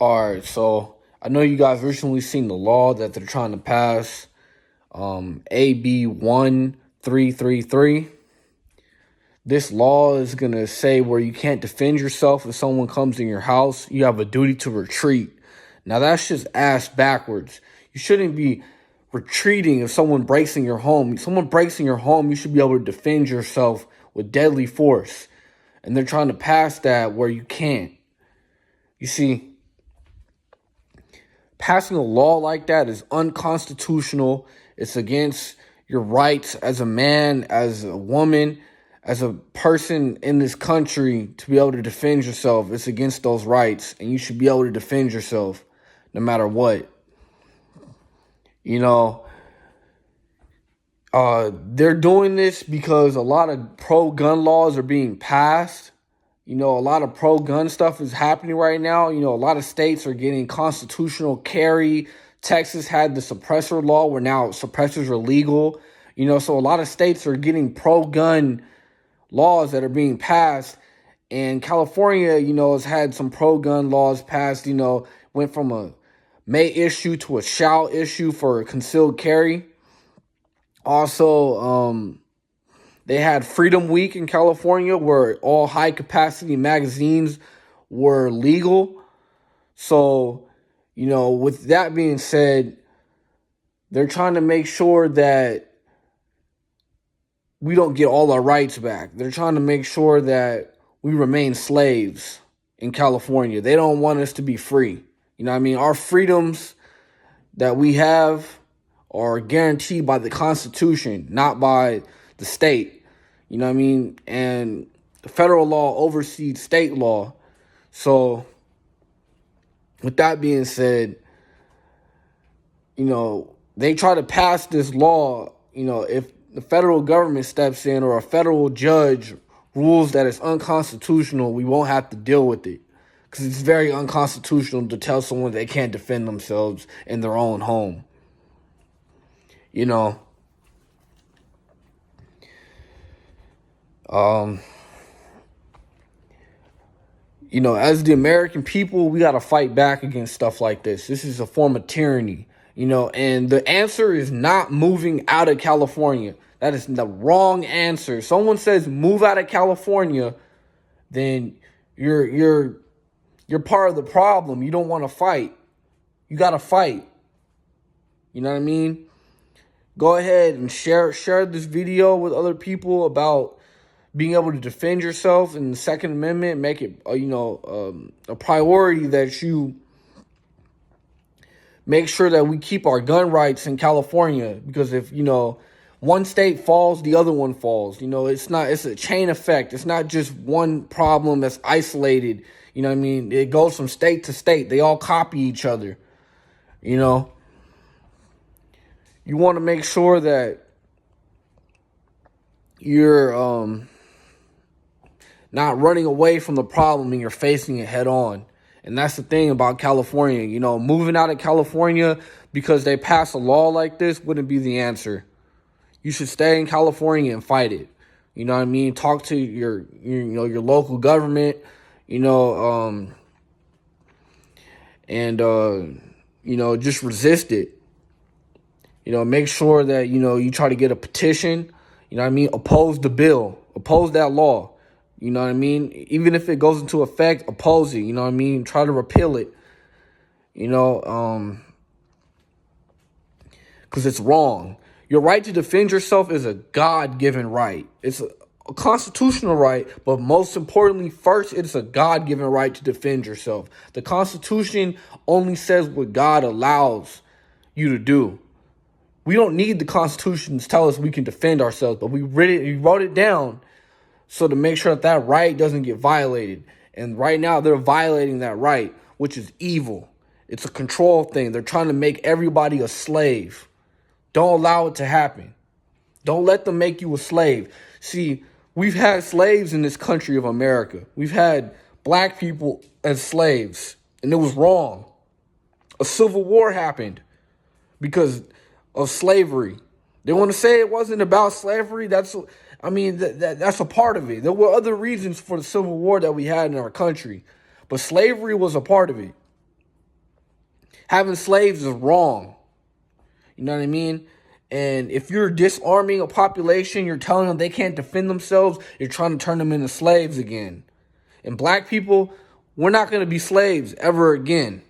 All right, so I know you guys recently seen the law that they're trying to pass, AB1333. This law is going to say where you can't defend yourself if someone comes in your house. You have a duty to retreat. Now, that's just ass backwards. You shouldn't be retreating if someone breaks in your home. If someone breaks in your home, you should be able to defend yourself with deadly force. And they're trying to pass that where you can't. You see, passing a law like that is unconstitutional. It's against your rights as a man, as a woman, as a person in this country to be able to defend yourself. It's against those rights, and you should be able to defend yourself no matter what. You know, they're doing this because a lot of pro-gun laws are being passed. You know, a lot of pro-gun stuff is happening right now. You know, a lot of states are getting constitutional carry. Texas had the suppressor law where now suppressors are legal. You know, so a lot of states are getting pro-gun laws that are being passed. And California, you know, has had some pro-gun laws passed, you know, went from a may issue to a shall issue for concealed carry. Also, they had Freedom Week in California where all high-capacity magazines were legal. So, you know, with that being said, they're trying to make sure that we don't get all our rights back. They're trying to make sure that we remain slaves in California. They don't want us to be free. You know what I mean? Our freedoms that we have are guaranteed by the Constitution, not by the state. You know what I mean? And the federal law oversees state law. So, with that being said, you know, they try to pass this law, you know, if the federal government steps in or a federal judge rules that it's unconstitutional, we won't have to deal with it. Because it's very unconstitutional to tell someone they can't defend themselves in their own home. You know, as the American people, we got to fight back against stuff like this. This is a form of tyranny, you know, and the answer is not moving out of California. That is the wrong answer. If someone says move out of California, then you're part of the problem. You don't want to fight. You got to fight. You know what I mean? Go ahead and share this video with other people about being able to defend yourself in the Second Amendment. Make it, a priority that you make sure that we keep our gun rights in California. Because if, one state falls, the other one falls. It's a chain effect. It's not just one problem that's isolated. You know what I mean? It goes from state to state. They all copy each other. You want to make sure that you're not running away from the problem and you're facing it head on. And that's the thing about California. Moving out of California because they pass a law like this wouldn't be the answer. You should stay in California and fight it. You know what I mean? Talk to your local government, just resist it. Make sure that, you try to get a petition, oppose the bill, oppose that law. You know what I mean? Even if it goes into effect, oppose it, try to repeal it, because it's wrong. Your right to defend yourself is a God-given right. It's a constitutional right, but most importantly, first, it's a God-given right to defend yourself. The Constitution only says what God allows you to do. We don't need the Constitution to tell us we can defend ourselves, but we wrote it down so to make sure that right doesn't get violated. And right now, they're violating that right, which is evil. It's a control thing. They're trying to make everybody a slave. Don't allow it to happen. Don't let them make you a slave. See, we've had slaves in this country of America. We've had black people as slaves, and it was wrong. A civil war happened because of slavery. They want to say it wasn't about slavery. That's a part of it. There were other reasons for the Civil War that we had in our country, but slavery was a part of it. Having slaves is wrong. You know what I mean? And if you're disarming a population, you're telling them they can't defend themselves, you're trying to turn them into slaves again. And black people, we're not going to be slaves ever again.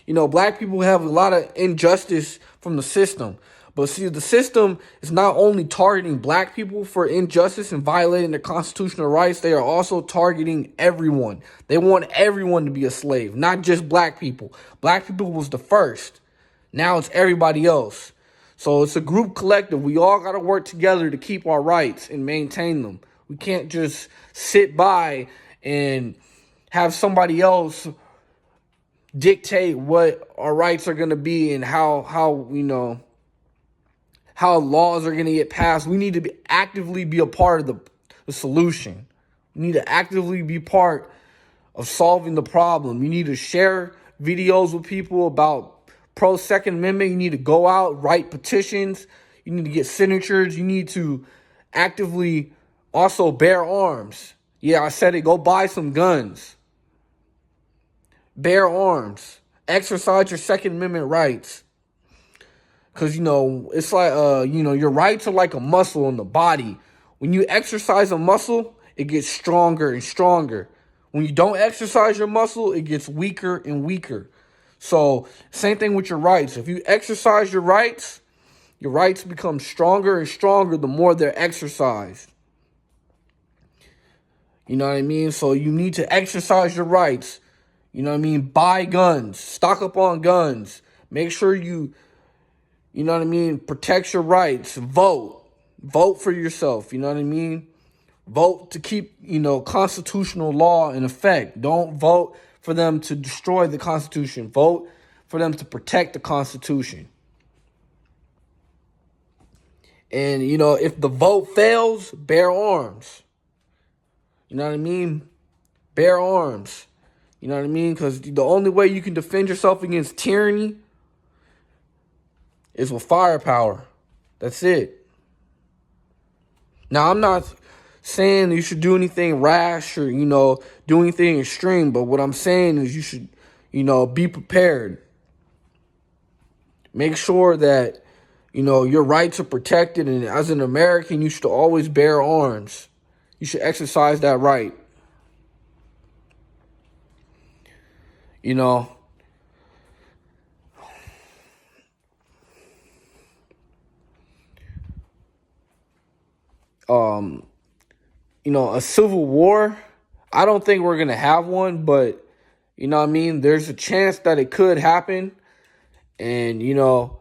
You know, black people have a lot of injustice from the system. But see, the system is not only targeting black people for injustice and violating their constitutional rights, they are also targeting everyone. They want everyone to be a slave, not just black people. Black people was the first. Now it's everybody else. So it's a group collective. We all got to work together to keep our rights and maintain them. We can't just sit by and have somebody else dictate what our rights are going to be and how laws are going to get passed. We need to actively be a part of the solution. We need to actively be part of solving the problem. You need to share videos with people about pro-Second Amendment. You need to go out, write petitions. You need to get signatures. You need to actively also bear arms. Yeah, I said it. Go buy some guns. Bear arms. Exercise your Second Amendment rights. Because, it's like, your rights are like a muscle in the body. When you exercise a muscle, it gets stronger and stronger. When you don't exercise your muscle, it gets weaker and weaker. So, same thing with your rights. If you exercise your rights become stronger and stronger the more they're exercised. You know what I mean? So, you need to exercise your rights. You know what I mean? Buy guns. Stock up on guns. Make sure you know what I mean? Protect your rights. Vote. Vote for yourself. You know what I mean? Vote to keep, constitutional law in effect. Don't vote for them to destroy the Constitution. Vote for them to protect the Constitution. And, if the vote fails, bear arms. You know what I mean? Bear arms. You know what I mean? Because the only way you can defend yourself against tyranny is with firepower. That's it. Now, I'm not saying you should do anything rash or, do anything extreme. But what I'm saying is you should, be prepared. Make sure that, your rights are protected. And as an American, you should always bear arms. You should exercise that right. A civil war, I don't think we're going to have one, but, there's a chance that it could happen. And, you do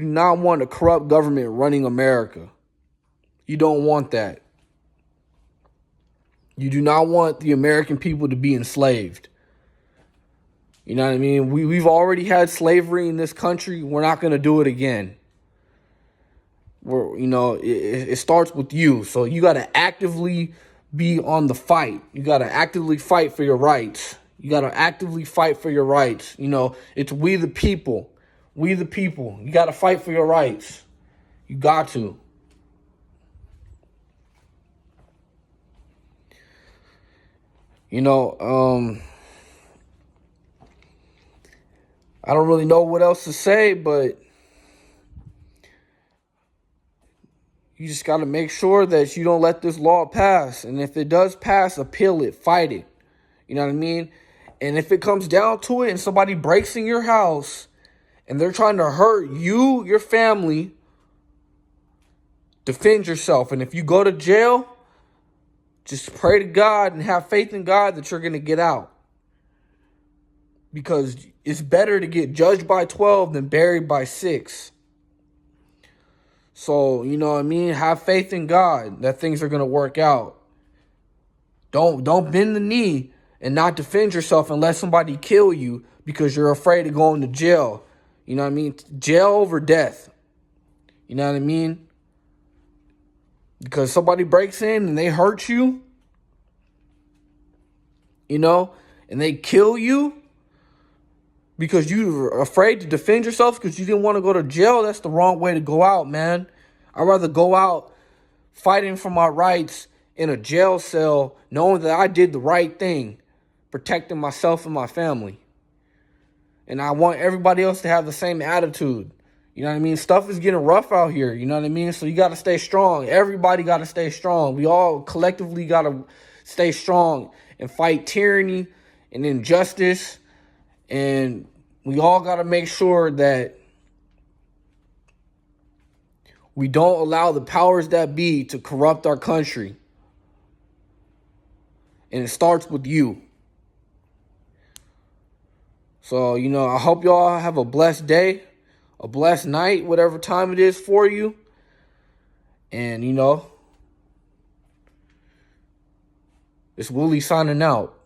not want a corrupt government running America. You don't want that. You do not want the American people to be enslaved. You know what I mean? We've already had slavery in this country. We're not going to do it again. It starts with you. So you got to actively be on the fight. You got to actively fight for your rights. You got to actively fight for your rights. It's we the people. We the people. You got to fight for your rights. You got to. I don't really know what else to say, but you just got to make sure that you don't let this law pass. And if it does pass, appeal it, fight it. You know what I mean? And if it comes down to it and somebody breaks in your house and they're trying to hurt you, your family, defend yourself. And if you go to jail, just pray to God and have faith in God that you're going to get out. Because it's better to get judged by 12 than buried by 6. So, you know what I mean? Have faith in God that things are going to work out. Don't bend the knee and not defend yourself and let somebody kill you because you're afraid of going to jail. You know what I mean? Jail over death. You know what I mean? Because somebody breaks in and they hurt you, and they kill you because you were afraid to defend yourself because you didn't want to go to jail. That's the wrong way to go out, man. I'd rather go out fighting for my rights in a jail cell knowing that I did the right thing protecting myself and my family. And I want everybody else to have the same attitude. You know what I mean? Stuff is getting rough out here. You know what I mean? So you got to stay strong. Everybody got to stay strong. We all collectively got to stay strong and fight tyranny and injustice. And we all got to make sure that we don't allow the powers that be to corrupt our country. And it starts with you. So, I hope y'all have a blessed day, a blessed night, whatever time it is for you. And, it's Wooly signing out.